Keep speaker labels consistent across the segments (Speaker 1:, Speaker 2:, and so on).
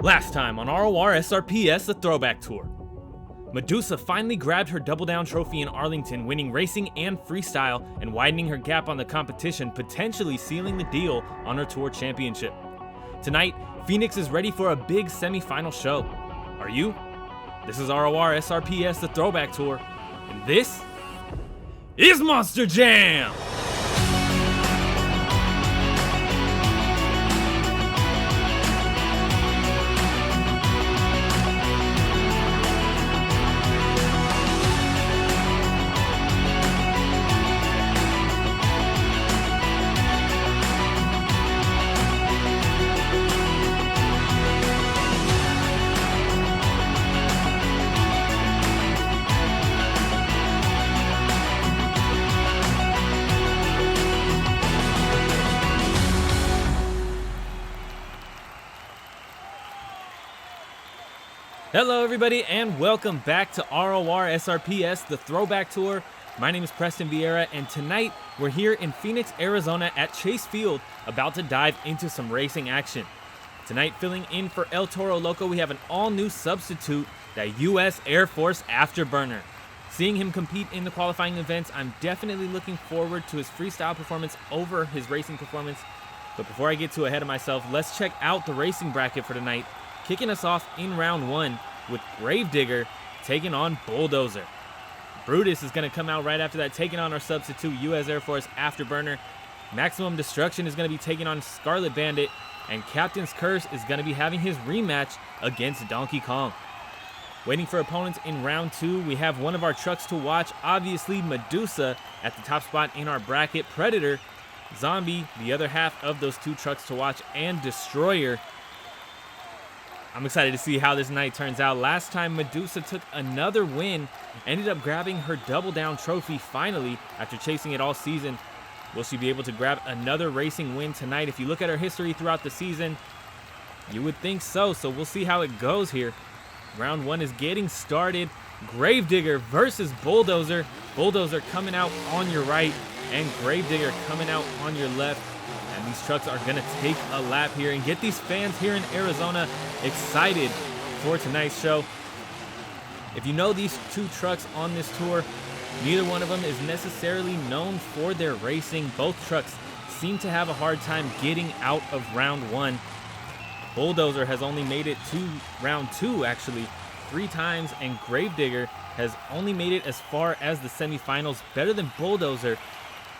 Speaker 1: Last time on RORSRPS The Throwback Tour. Madusa finally grabbed her double down trophy in Arlington, winning racing and freestyle and widening her gap on the competition, potentially sealing the deal on her tour championship. Tonight, Phoenix is ready for a big semifinal show. Are you? This is RORSRPS The Throwback Tour, and this is Monster Jam! Hello everybody and welcome back to RORSRPS The Throwback Tour. My name is Preston Vieira and tonight we're here in Phoenix, Arizona at Chase Field about to dive into some racing action. Tonight filling in for El Toro Loco, we have an all-new substitute, the U.S. Air Force Afterburner. Seeing him compete in the qualifying events, I'm definitely looking forward to his freestyle performance over his racing performance. But before I get too ahead of myself, let's check out the racing bracket for tonight. Kicking us off in round one with Gravedigger taking on Bulldozer. Brutus is going to come out right after that, taking on our substitute U.S. Air Force Afterburner. Maximum Destruction is going to be taking on Scarlet Bandit, and Captain's Curse is going to be having his rematch against Donkey Kong. Waiting for opponents in round two, we have one of our trucks to watch, obviously Madusa at the top spot in our bracket, Predator, Zombie, the other half of those two trucks to watch, and Destroyer. I'm excited to see how this night turns out. Last time, Madusa took another win, ended up grabbing her double down trophy finally after chasing it all season. Will she be able to grab another racing win tonight? If you look at her history throughout the season, you would think so. So we'll see how it goes here. Round one is getting started. Gravedigger versus Bulldozer. Bulldozer coming out on your right and Gravedigger coming out on your left. And these trucks are going to take a lap here and get these fans here in Arizona excited for tonight's show. If you know these two trucks on this tour, neither one of them is necessarily known for their racing. Both trucks seem to have a hard time getting out of round one. Bulldozer has only made it to round two, actually, 3 times, and Gravedigger has only made it as far as the semifinals, better than Bulldozer,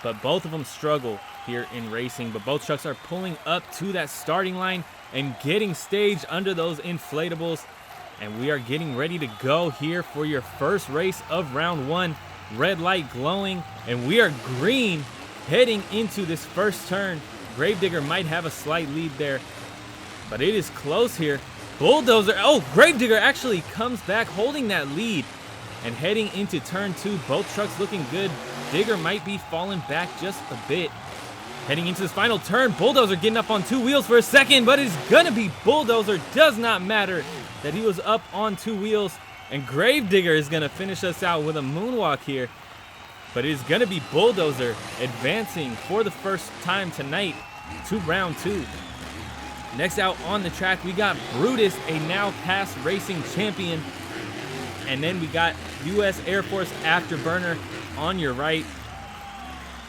Speaker 1: but both of them struggle here in racing. But both trucks are pulling up to that starting line and getting staged under those inflatables, and we are getting ready to go here for your first race of round one. Red light glowing, and we are green heading into this first turn. Gravedigger might have a slight lead there, but it is close here. Bulldozer, Gravedigger actually comes back holding that lead and heading into turn two. Both trucks looking good. Digger might be falling back just a bit. Heading into this final turn, Bulldozer getting up on 2 wheels for a second, but it's gonna be Bulldozer. Does not matter that he was up on 2 wheels, and Gravedigger is gonna finish us out with a moonwalk here. But it is gonna be Bulldozer advancing for the first time tonight to round two. Next out on the track, we got Brutus, a now past racing champion. And then we got U.S. Air Force Afterburner on your right.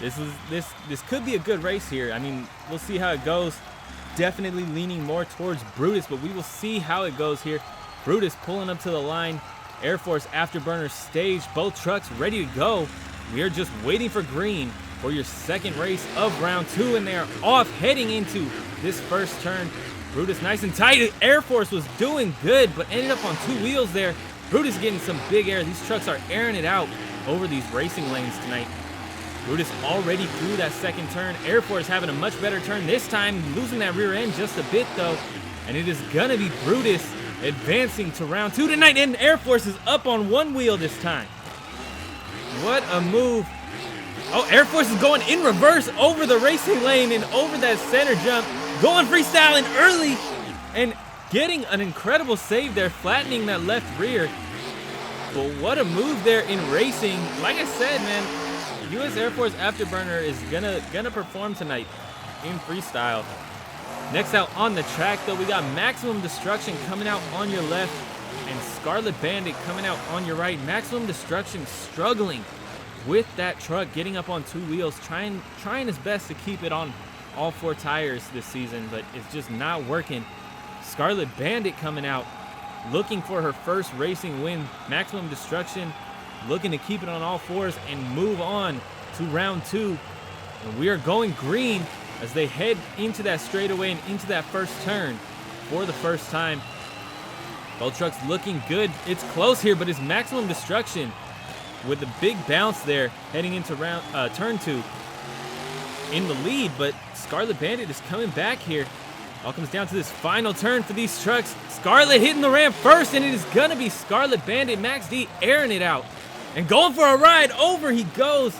Speaker 1: This could be a good race here. I mean, we'll see how it goes. Definitely leaning more towards Brutus, but we will see how it goes here. Brutus pulling up to the line. Air Force Afterburner stage. Both trucks ready to go. We are just waiting for green for your second race of round two, and they are off heading into this first turn. Brutus nice and tight. Air Force was doing good, but ended up on 2 wheels there. Brutus getting some big air. These trucks are airing it out over these racing lanes tonight. Brutus already through that second turn. Air Force having a much better turn this time, losing that rear end just a bit though. And it is gonna be Brutus advancing to round two tonight, and Air Force is up on 1 wheel this time. What a move. Air Force is going in reverse over the racing lane and over that center jump, going freestyling early and getting an incredible save there, flattening that left rear. But what a move there in racing. Like I said, man, U.S. Air Force Afterburner is gonna perform tonight in freestyle. Next out on the track, though, we got Maximum Destruction coming out on your left and Scarlet Bandit coming out on your right. Maximum Destruction struggling with that truck, getting up on 2 wheels, trying his best to keep it on all 4 tires this season, but it's just not working. Scarlet Bandit coming out, looking for her first racing win. Maximum Destruction looking to keep it on all 4s and move on to round 2. And we are going green as they head into that straightaway and into that first turn for the first time. Both trucks looking good. It's close here, but it's Maximum Destruction with a big bounce there heading into turn 2 in the lead, but Scarlet Bandit is coming back here. All comes down to this final turn for these trucks. Scarlet hitting the ramp first, and it is gonna be Scarlet Bandit. Max D airing it out and going for a ride. Over he goes.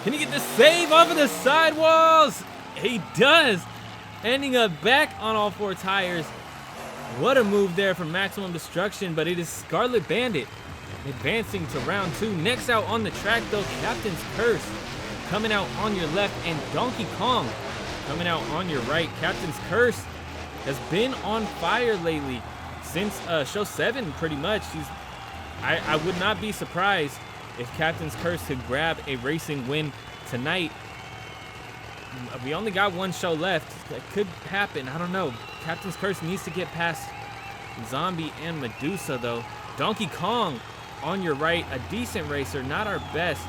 Speaker 1: Can he get the save off of the sidewalls? He does, ending up back on all 4 tires. What a move there from Maximum Destruction, but it is Scarlet Bandit advancing to round 2. Next out on the track, though, Captain's Curse coming out on your left and Donkey Kong coming out on your right. Captain's Curse has been on fire lately since show 7, pretty much. I would not be surprised if Captain's Curse could grab a racing win tonight. We only got 1 show left. That could happen. I don't know. Captain's Curse needs to get past Zombie and Madusa, though. Donkey Kong on your right, a decent racer, not our best,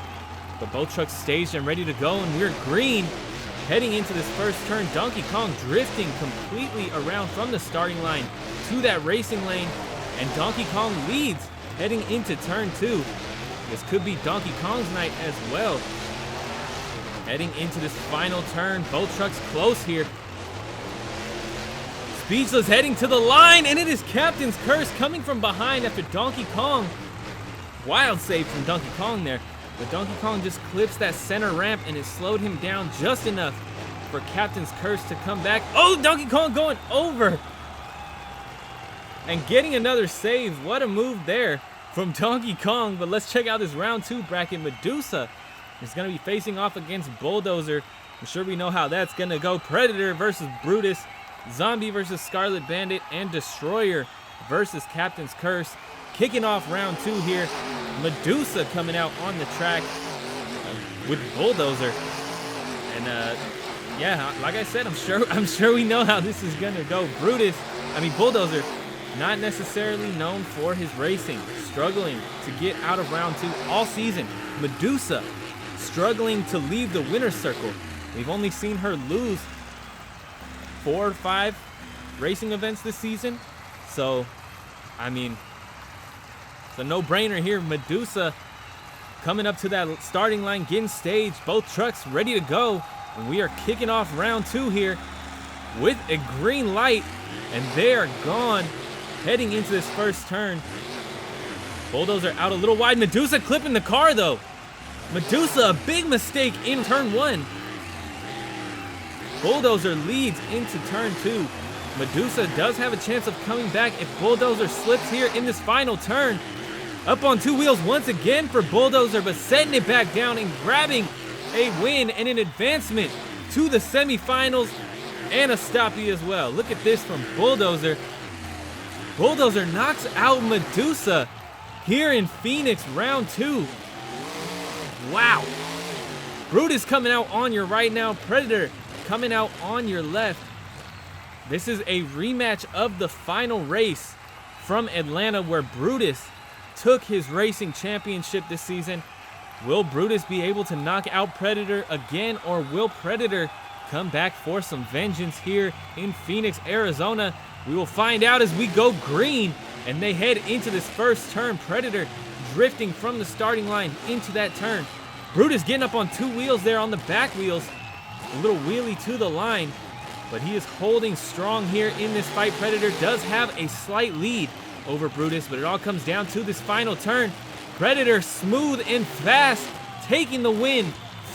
Speaker 1: but both trucks staged and ready to go, and we're green heading into this first turn. Donkey Kong drifting completely around from the starting line to that racing lane, and Donkey Kong leads heading into turn 2. This could be Donkey Kong's night as well. Heading into this final turn, both trucks close here. Speechless heading to the line, and it is Captain's Curse coming from behind after Donkey Kong. Wild save from Donkey Kong there, but Donkey Kong just clips that center ramp, and it slowed him down just enough for Captain's Curse to come back. Oh, Donkey Kong going over and getting another save. What a move there from Donkey Kong. But let's check out this round 2 bracket. Madusa is going to be facing off against Bulldozer. I'm sure we know how that's going to go. Predator versus Brutus. Zombie versus Scarlet Bandit. And Destroyer versus Captain's Curse. Kicking off round 2 here. Madusa coming out on the track with Bulldozer. And yeah, like I said, I'm sure we know how this is going to go. Bulldozer, not necessarily known for his racing. Struggling to get out of round 2 all season. Madusa struggling to leave the winner's circle. We've only seen her lose 4 or 5 racing events this season. So, I mean, it's a no-brainer here. Madusa coming up to that starting line, getting staged. Both trucks ready to go. And we are kicking off round 2 here with a green light. And they are gone heading into this first turn. Bulldozer out a little wide. Madusa clipping the car, though. Madusa, a big mistake in turn 1. Bulldozer leads into turn 2. Madusa does have a chance of coming back if Bulldozer slips here in this final turn. Up on 2 wheels once again for Bulldozer, but setting it back down and grabbing a win and an advancement to the semifinals and a stoppie as well. Look at this from Bulldozer. Bulldozer knocks out Madusa here in Phoenix round 2. Wow. Brutus coming out on your right now. Predator coming out on your left. This is a rematch of the final race from Atlanta where Brutus took his racing championship this season. Will Brutus be able to knock out Predator again, or will Predator come back for some vengeance here in Phoenix, Arizona? We will find out as we go green and they head into this first turn. Predator drifting from the starting line into that turn. Brutus getting up on 2 wheels there on the back wheels. A little wheelie to the line, but he is holding strong here in this fight. Predator does have a slight lead over Brutus, but it all comes down to this final turn. Predator smooth and fast, taking the win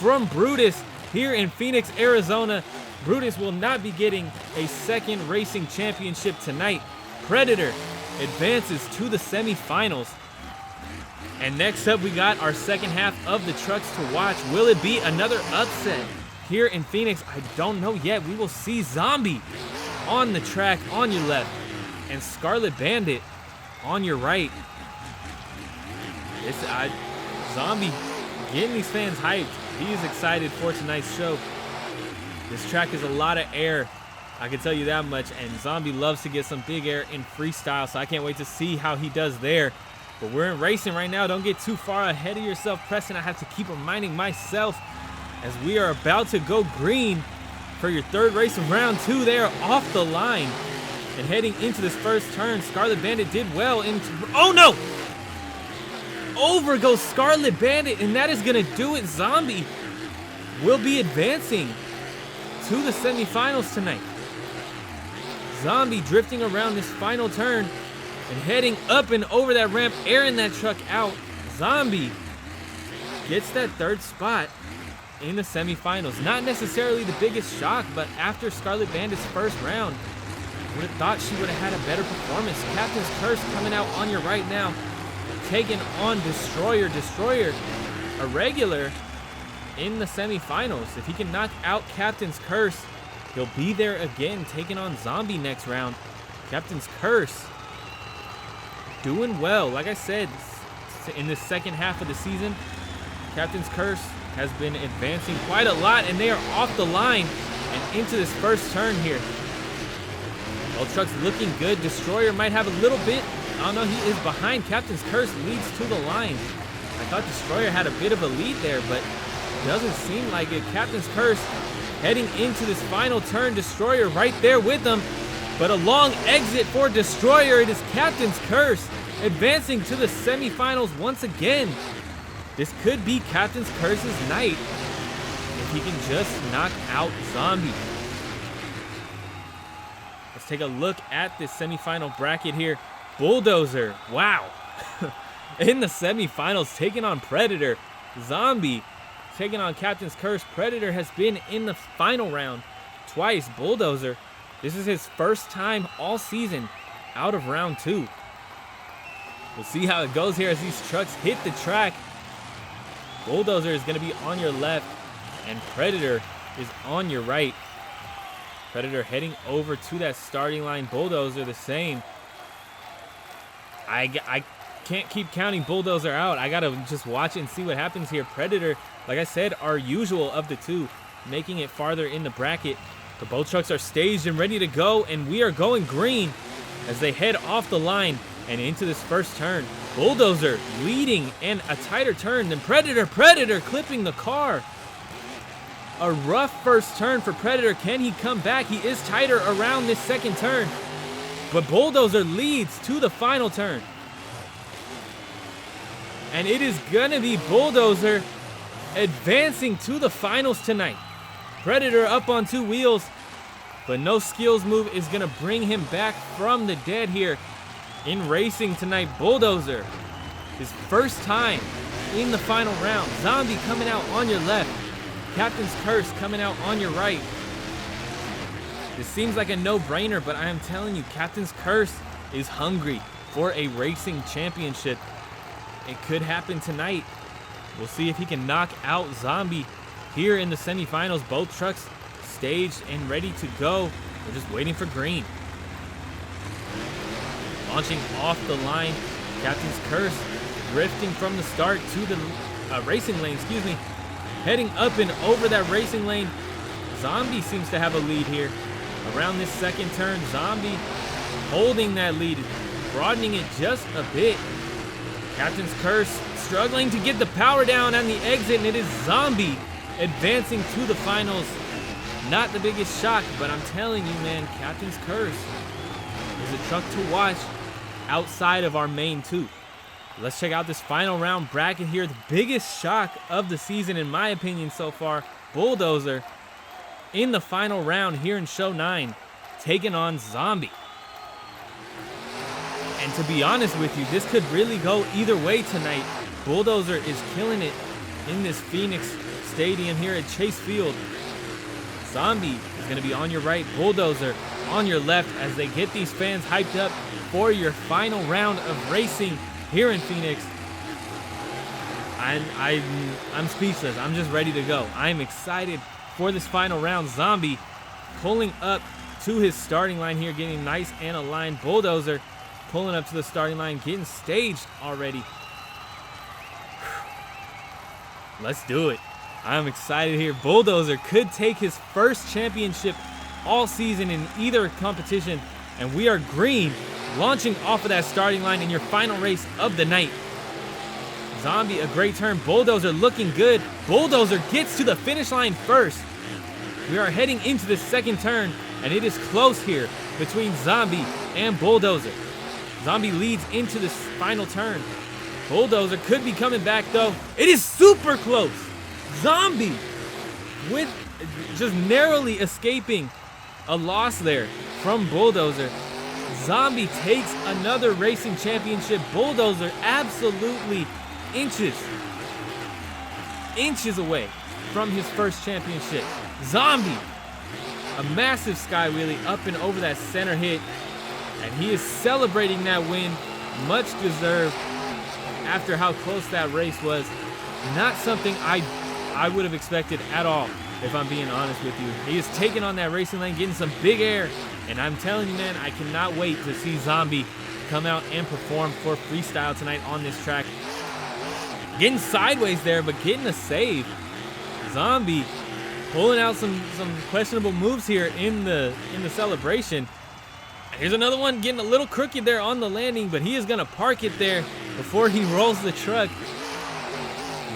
Speaker 1: from Brutus here in Phoenix, Arizona. Brutus will not be getting a second racing championship tonight. Predator advances to the semifinals. And next up, we got our second half of the trucks to watch. Will it be another upset here in Phoenix? I don't know yet. We will see. Zombie on the track on your left, and Scarlet Bandit on your right. Zombie getting these fans hyped. He is excited for tonight's show. This track is a lot of air, I can tell you that much, and Zombie loves to get some big air in freestyle, so I can't wait to see how he does there. But we're in racing right now. Don't get too far ahead of yourself, Preston. I have to keep reminding myself as we are about to go green for your third race of round 2. They are off the line and heading into this first turn. Scarlet Bandit did well into, oh no! Over goes Scarlet Bandit, and that is gonna do it. Zombie will be advancing to the semifinals tonight. Zombie drifting around this final turn and heading up and over that ramp, airing that truck out. Zombie gets that third spot in the semifinals. Not necessarily the biggest shock, but after Scarlet Bandit's first round, would have thought she would have had a better performance. Captain's Curse coming out on your right now, taking on Destroyer. Destroyer, a regular in the semifinals. If he can knock out Captain's Curse, he'll be there again, taking on Zombie next round. Captain's Curse doing well. Like I said, in the second half of the season, Captain's Curse has been advancing quite a lot, and they are off the line and into this first turn here. Both trucks looking good. Destroyer might have a little bit. Oh no, he is behind. Captain's Curse leads to the line. I thought Destroyer had a bit of a lead there, but doesn't seem like it. Captain's Curse heading into this final turn. Destroyer right there with them, but a long exit for Destroyer. It is Captain's Curse advancing to the semifinals once again. This could be Captain's Curse's night if he can just knock out Zombie. Let's take a look at this semifinal bracket here. Bulldozer, wow. In the semifinals, taking on Predator. Zombie taking on Captain's Curse. Predator has been in the final round twice. Bulldozer, this is his first time all season out of round 2. We'll see how it goes here as these trucks hit the track. Bulldozer is going to be on your left, and Predator is on your right. Predator heading over to that starting line. Bulldozer the same. I can't keep counting Bulldozer out. I got to just watch it and see what happens here. Predator, like I said, our usual of the two, making it farther in the bracket. But both trucks are staged and ready to go, and we are going green as they head off the line and into this first turn. Bulldozer leading and a tighter turn than Predator. Predator clipping the car. A rough first turn for Predator. Can he come back? He is tighter around this second turn, but Bulldozer leads to the final turn. And it is gonna be Bulldozer advancing to the finals tonight. Predator up on 2 wheels, but no skills move is gonna bring him back from the dead here in racing tonight. Bulldozer, his first time in the final round. Zombie coming out on your left. Captain's Curse coming out on your right. This seems like a no-brainer, but I am telling you, Captain's Curse is hungry for a racing championship. It could happen tonight. We'll see if he can knock out Zombie here in the semifinals. Both trucks staged and ready to go. We're just waiting for green. Launching off the line, Captain's Curse drifting from the start to the racing lane, heading up and over that racing lane. Zombie seems to have a lead here. Around this second turn, Zombie holding that lead, broadening it just a bit. Captain's Curse struggling to get the power down on the exit, and it is Zombie advancing to the finals. Not the biggest shock, but I'm telling you, man, Captain's Curse is a truck to watch outside of our main 2. Let's check out this final round bracket here. The biggest shock of the season, in my opinion, so far. Bulldozer in the final round here in Show 9, taking on Zombie. And to be honest with you, this could really go either way tonight. Bulldozer is killing it in this Phoenix Stadium here at Chase Field. Zombie is going to be on your right, Bulldozer on your left, as they get these fans hyped up for your final round of racing here in Phoenix. I'm speechless. I'm just ready to go. I'm excited for this final round. Zombie pulling up to his starting line here, getting nice and aligned. Bulldozer pulling up to the starting line, getting staged already. Let's do it. I'm excited here. Bulldozer could take his first championship all season in either competition, and we are green, launching off of that starting line in your final race of the night. Zombie, a great turn. Bulldozer looking good. Bulldozer gets to the finish line first. We are heading into the second turn, and it is close here between Zombie and Bulldozer. Zombie leads into this final turn. Bulldozer could be coming back though. It is super close. Zombie with just narrowly escaping a loss there from Bulldozer. Zombie takes another racing championship. Bulldozer absolutely inches away from his first championship. Zombie, a massive sky wheelie up and over that center hit, and he is celebrating that win, much deserved after how close that race was. Not something I would have expected at all, if I'm being honest with you. He is taking on that racing lane, getting some big air, and I'm telling you, man, I cannot wait to see Zombie come out and perform for Freestyle tonight on this track. Getting sideways there, but getting a save. Zombie pulling out some questionable moves here in the celebration. Here's another one getting a little crooked there on the landing, but he is gonna park it there before he rolls the truck.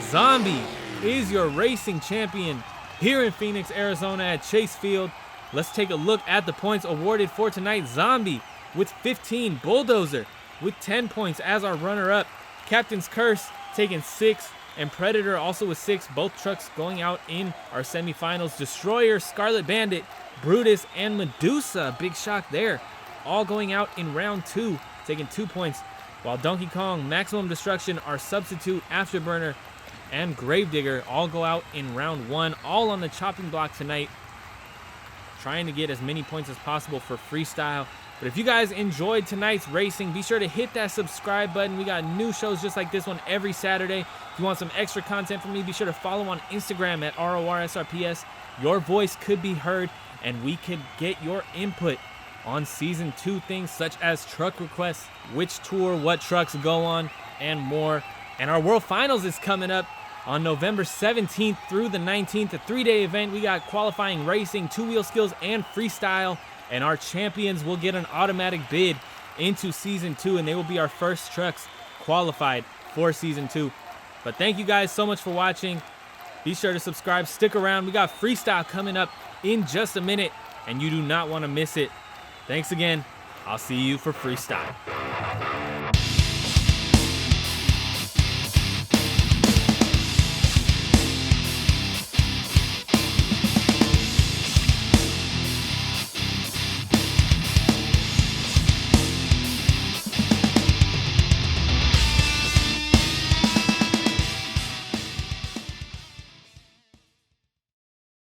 Speaker 1: Zombie is your racing champion here in Phoenix, Arizona at Chase Field. Let's take a look at the points awarded for tonight. Zombie with 15, Bulldozer with 10 points as our runner-up. Captain's Curse taking 6, and Predator also with 6. Both trucks going out in our semifinals. Destroyer, Scarlet Bandit, Brutus, and Madusa, big shock there, all going out in round 2, taking 2 points. While Donkey Kong, Maximum Destruction, our substitute, Afterburner, and Gravedigger all go out in round 1, all on the chopping block tonight, trying to get as many points as possible for Freestyle. But if you guys enjoyed tonight's racing, be sure to hit that subscribe button. We got new shows just like this one every Saturday. If you want some extra content from me, be sure to follow on Instagram at RORSRPS. Your voice could be heard, and we could get your input on Season 2 things such as truck requests, which tour, what trucks go on, and more. And our World Finals is coming up on November 17th through the 19th, a 3-day event. We got qualifying racing, 2-wheel skills, and freestyle. And our champions will get an automatic bid into Season 2, and they will be our first trucks qualified for Season 2. But thank you guys so much for watching. Be sure to subscribe, stick around. We got Freestyle coming up in just a minute, and you do not want to miss it. Thanks again. I'll see you for Freestyle.